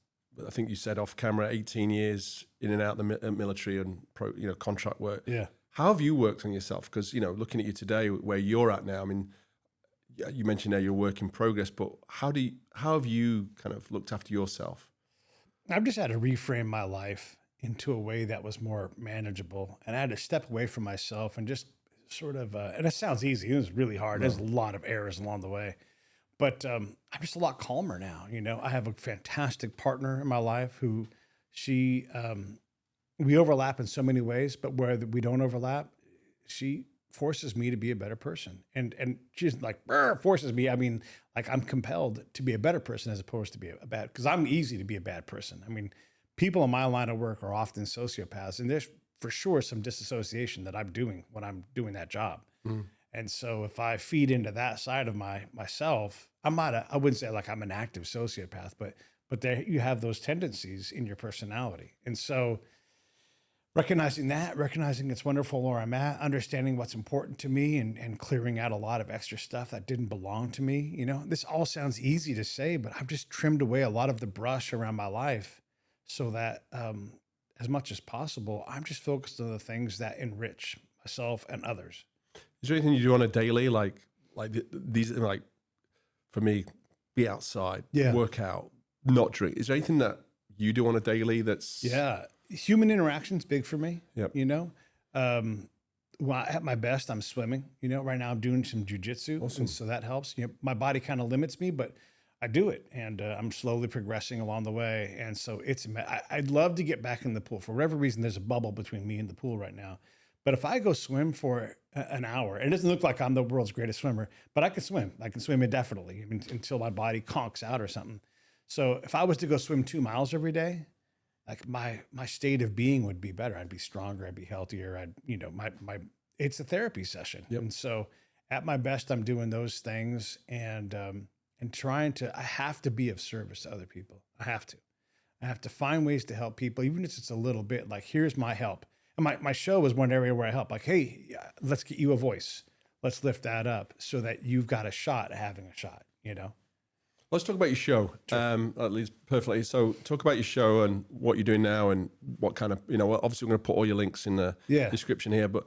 I think you said off camera, 18 years in and out the military and contract work. Yeah. How have you worked on yourself? Because, looking at you today, where you're at now, I mean, you mentioned now you're a work in progress, but how have you kind of looked after yourself? I've just had to reframe my life into a way that was more manageable. And I had to step away from myself and just sort of, and it sounds easy. It was really hard. There's a lot of errors along the way. But I'm just a lot calmer now. I have a fantastic partner in my life who we overlap in so many ways, but where we don't overlap, she forces me to be a better person. And she's like, forces me. I mean, like I'm compelled to be a better person as opposed to be a bad, because I'm easy to be a bad person. I mean, people in my line of work are often sociopaths, and there's for sure some disassociation that I'm doing when I'm doing that job. And so if I feed into that side of myself, I wouldn't say like I'm an active sociopath, but there you have those tendencies in your personality. And so recognizing it's wonderful where I'm at, understanding what's important to me and clearing out a lot of extra stuff that didn't belong to me. This all sounds easy to say, but I've just trimmed away a lot of the brush around my life so that as much as possible, I'm just focused on the things that enrich myself and others. Is there anything you do on a daily, like these, like for me, be outside, work out, not drink? Is there anything that you do on a daily that's... Yeah, human interaction's big for me. Yep. When at my best, I'm swimming. Right now I'm doing some jujitsu, Awesome. and so that helps. My body kind of limits me, but I do it, and I'm slowly progressing along the way. And so I'd love to get back in the pool. For whatever reason, there's a bubble between me and the pool right now. But if I go swim for an hour, it doesn't look like I'm the world's greatest swimmer, but I can swim. I can swim indefinitely until my body conks out or something. So if I was to go swim 2 miles every day, like my state of being would be better. I'd be stronger. I'd be healthier. It's a therapy session. Yep. And so at my best, I'm doing those things and I have to be of service to other people. I have to find ways to help people, even if it's a little bit. Like, here's my help. And my show is one area where I help. Like, hey, let's get you a voice. Let's lift that up so that you've got a shot at having a shot, Let's talk about your show, at least perfectly. So talk about your show and what you're doing now and what kind of, obviously we're going to put all your links in the description here, but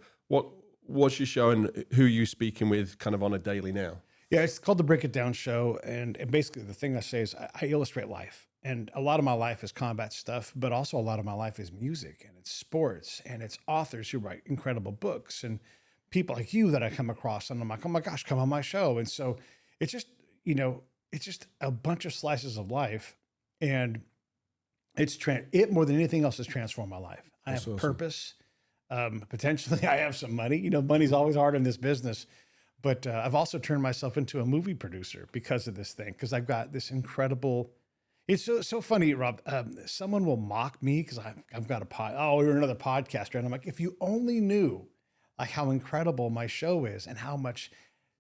what's your show and who are you speaking with kind of on a daily now? Yeah, it's called The Break It Down Show. And basically the thing I say is I illustrate life. And a lot of my life is combat stuff, but also a lot of my life is music and it's sports and it's authors who write incredible books and people like you that I come across. And I'm like, oh my gosh, come on my show. And so it's just, it's just a bunch of slices of life. And it more than anything else has transformed my life. I have awesome. Purpose. Potentially I have some money. Money's always hard in this business. But I've also turned myself into a movie producer because of this thing, because I've got this incredible... It's so funny, Rob. Someone will mock me because I've got you're another podcaster. And I'm like, if you only knew like how incredible my show is and how much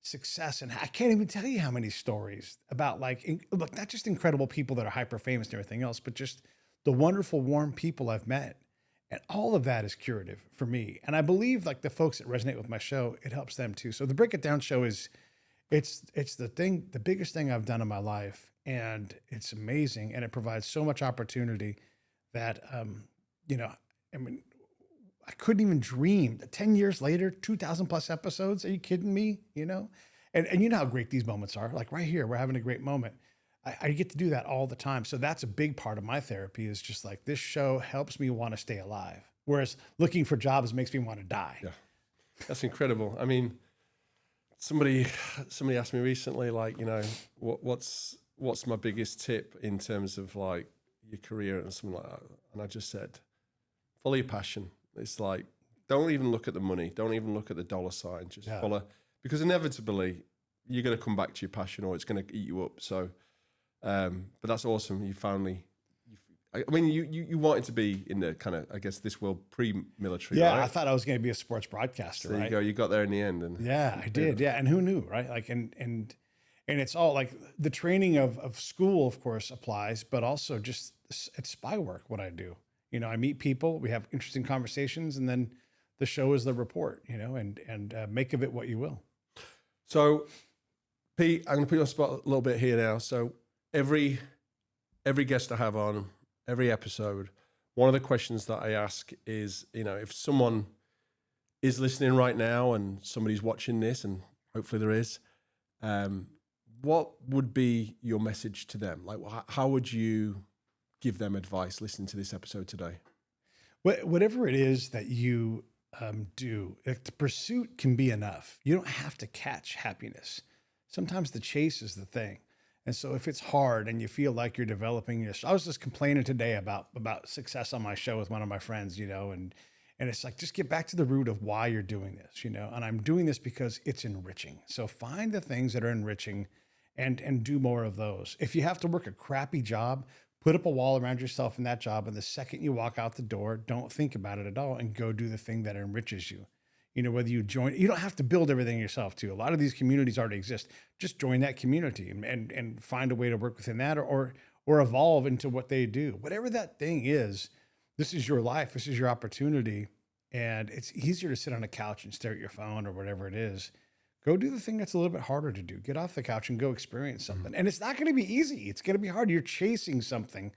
success, and I can't even tell you how many stories about look, not just incredible people that are hyper famous and everything else, but just the wonderful, warm people I've met And all of that is curative for me. And I believe like the folks that resonate with my show, it helps them too. So the Break It Down show is, it's the biggest thing I've done in my life. And it's amazing. And it provides so much opportunity that, you know, I mean, I couldn't even dream that 10 years later, 2,000 plus episodes. Are you kidding me? You know? And you know how great these moments are. Like right here, we're having a great moment. I get to do that all the time. So that's a big part of my therapy, is just like, this show helps me want to stay alive. Whereas looking for jobs makes me want to die. Yeah, that's incredible. I mean, somebody asked me recently, like, you know, what's my biggest tip in terms of like your career and something like that. And I just said, follow your passion. It's like, don't even look at the money. Don't even look at the dollar sign. Just follow, because inevitably you're going to come back to your passion, or it's going to eat you up. So, but that's awesome. I mean, you wanted to be in the kind of, I guess, this world pre-military. Yeah, right? I thought I was going to be a sports broadcaster. There right? you go. You got there in the end. And yeah, I did. Yeah, and who knew, right? Like, and it's all like the training of school, of course, applies, but also just it's spy work. What I do, you know, I meet people, we have interesting conversations, and then the show is the report. You know, and make of it what you will. So, Pete, I'm going to put you on the spot a little bit here now. So every guest I have on, every episode, one of the questions that I ask is, you know, if someone is listening right now and somebody's watching this, and hopefully there is, what would be your message to them? Like, how would you give them advice listening to this episode today? Whatever it is that you do, the pursuit can be enough. You don't have to catch happiness. Sometimes the chase is the thing. And so if it's hard and you feel like you're developing I was just complaining today about success on my show with one of my friends, you know, and it's like, just get back to the root of why you're doing this, you know, and I'm doing this because it's enriching. So find the things that are enriching and do more of those. If you have to work a crappy job, put up a wall around yourself in that job. And the second you walk out the door, don't think about it at all and go do the thing that enriches you. You know, whether you join, you don't have to build everything yourself too. A lot of these communities already exist. Just join that community and find a way to work within that or evolve into what they do. Whatever that thing is, this is your life. This is your opportunity. And it's easier to sit on a couch and stare at your phone or whatever it is. Go do the thing that's a little bit harder to do. Get off the couch and go experience something. And it's not going to be easy. It's going to be hard. You're chasing something.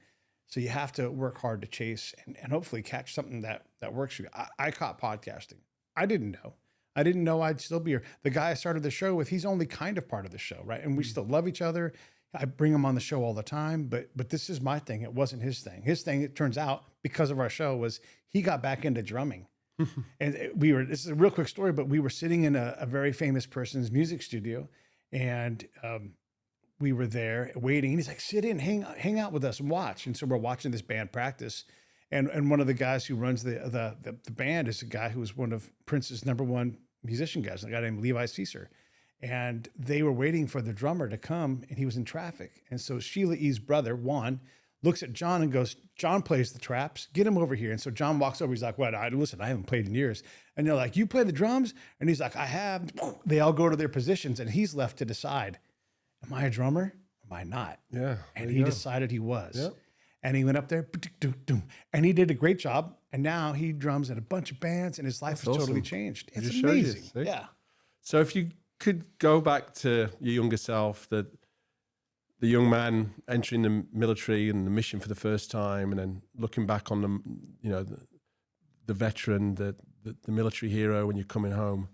So you have to work hard to chase and hopefully catch something that works for you. I caught podcasting. I didn't know I'd still be here. The guy I started the show with, he's only kind of part of the show, right? And we still love each other. I bring him on the show all the time, but this is my thing. It wasn't his thing. His thing, it turns out, because of our show, was he got back into drumming. And this is a real quick story, but we were sitting in a very famous person's music studio, and we were there waiting. And he's like, sit in, hang out with us and watch. And so we're watching this band practice. And one of the guys who runs the band is a guy who was one of Prince's #1 musician guys, a guy named Levi Ceasar. And they were waiting for the drummer to come, and he was in traffic. And so Sheila E.'s brother, Juan, looks at John and goes, John plays the traps, get him over here. And so John walks over, he's like, what? Listen, I haven't played in years. And they're like, you play the drums? And he's like, I have. They all go to their positions, and he's left to decide, am I a drummer? Am I not? Yeah. And he decided he was. Yep. And he went up there, and he did a great job. And now he drums in a bunch of bands, and his life has totally changed. It's amazing. Yeah. So if you could go back to your younger self, the young man entering the military and the mission for the first time, and then looking back on the veteran, the military hero when you're coming home,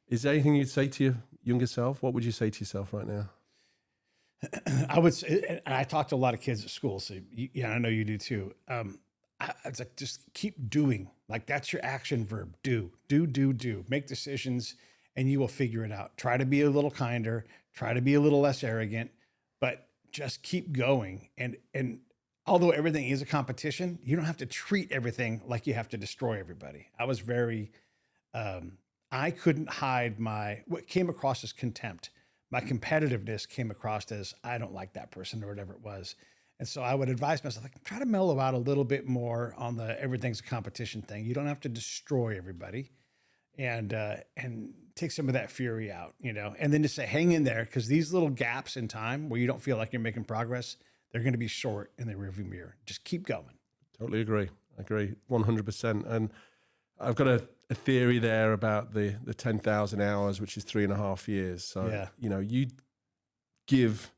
is there anything you'd say to your younger self? What would you say to yourself right now? I would say, and I talk to a lot of kids at school, so yeah, I know you do too. It's like, just keep doing. Like, that's your action verb. Do. Make decisions, and you will figure it out. Try to be a little kinder. Try to be a little less arrogant, but just keep going. And although everything is a competition, you don't have to treat everything like you have to destroy everybody. I was very, I couldn't hide what came across as contempt. My competitiveness came across as, I don't like that person or whatever it was. And so I would advise myself, like, try to mellow out a little bit more on the everything's a competition thing. You don't have to destroy everybody, and take some of that fury out, you know, and then just say, hang in there, because these little gaps in time where you don't feel like you're making progress, they're going to be short in the rearview mirror. Just keep going. Totally agree. I agree 100%. And I've got a theory there about the 10,000 hours, which is 3.5 years. So, you give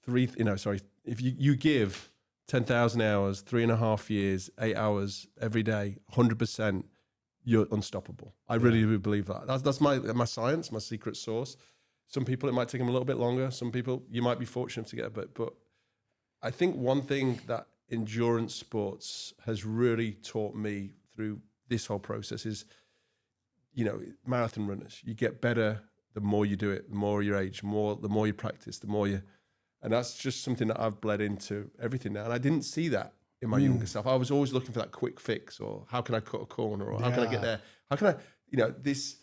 if you give 10,000 hours, 3.5 years, 8 hours every day, 100%, you're unstoppable. I really do believe that. That's my science, my secret sauce. Some people, it might take them a little bit longer. Some people, you might be fortunate to get a bit, but I think one thing that endurance sports has really taught me through this whole process is, marathon runners, you get better the more you do it, the more you age, the more you practice, and that's just something that I've bled into everything now. And I didn't see that in my younger self. I was always looking for that quick fix, or how can I cut a corner, or how can I get there? How can I, this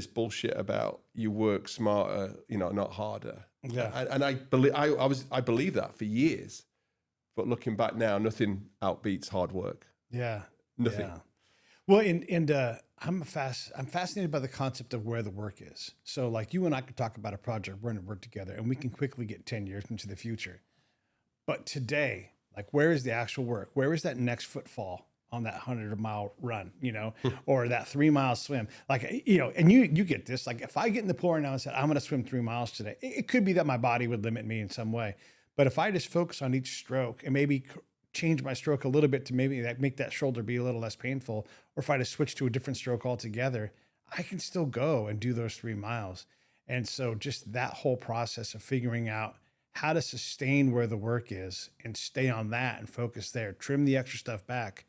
bullshit about you work smarter, not harder. Yeah. And I believe that for years, but looking back now, nothing outbeats hard work. Yeah. Nothing. Yeah. Well, I'm fascinated by the concept of where the work is. So like you and I could talk about a project, we're going to work together, and we can quickly get 10 years into the future. But today, like, where is the actual work? Where is that next footfall on that 100-mile run, or that 3-mile swim? Like, and you get this, like if I get in the pool right now and said, I'm going to swim 3 miles today, it could be that my body would limit me in some way. But if I just focus on each stroke and maybe change my stroke a little bit to maybe make that shoulder be a little less painful, or if I just switch to a different stroke altogether, I can still go and do those 3 miles. And so just that whole process of figuring out how to sustain where the work is and stay on that and focus there, trim the extra stuff back,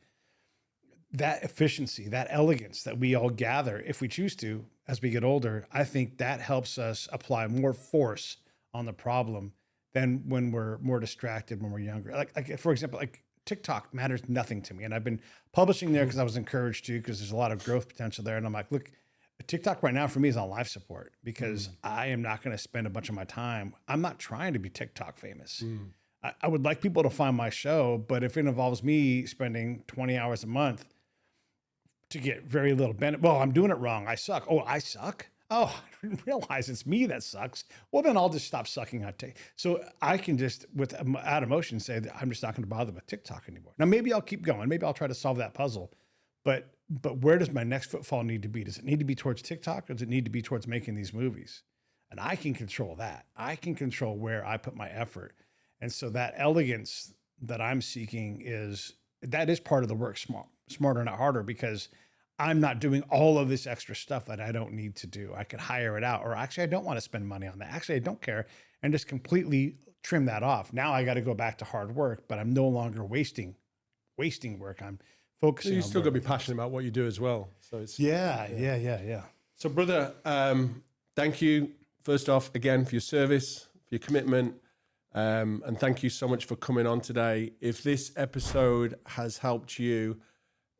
that efficiency, that elegance that we all gather, if we choose to, as we get older, I think that helps us apply more force on the problem than when we're more distracted when we're younger. Like for example, like TikTok matters nothing to me. And I've been publishing there because I was encouraged to, because there's a lot of growth potential there. And I'm like, look, TikTok right now for me is on life support, because I am not going to spend a bunch of my time. I'm not trying to be TikTok famous. I would like people to find my show, but if it involves me spending 20 hours a month to get very little benefit, well, I'm doing it wrong. I suck. Oh, I suck. Oh, I didn't realize it's me that sucks. Well, then I'll just stop sucking on TikTok. So I can just, without emotion, say that I'm just not going to bother with TikTok anymore. Now, maybe I'll keep going. Maybe I'll try to solve that puzzle. But where does my next footfall need to be? Does it need to be towards TikTok, or does it need to be towards making these movies? And I can control that. I can control where I put my effort. And so that elegance that I'm seeking is part of the work, smarter, not harder, because I'm not doing all of this extra stuff that I don't need to do. I could hire it out, or actually I don't want to spend money on that. Actually, I don't care, and just completely trim that off. Now I got to go back to hard work, but I'm no longer wasting work. I'm focusing. So you on still got to work. be passionate about what you do as well. So it's Yeah. So, brother, thank you first off again for your service, for your commitment, and thank you so much for coming on today. If this episode has helped you,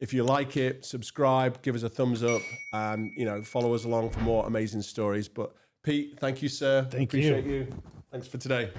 if you like it, subscribe, give us a thumbs up, and follow us along for more amazing stories. But Pete, thank you, sir. Thank you. Appreciate you. Thanks for today.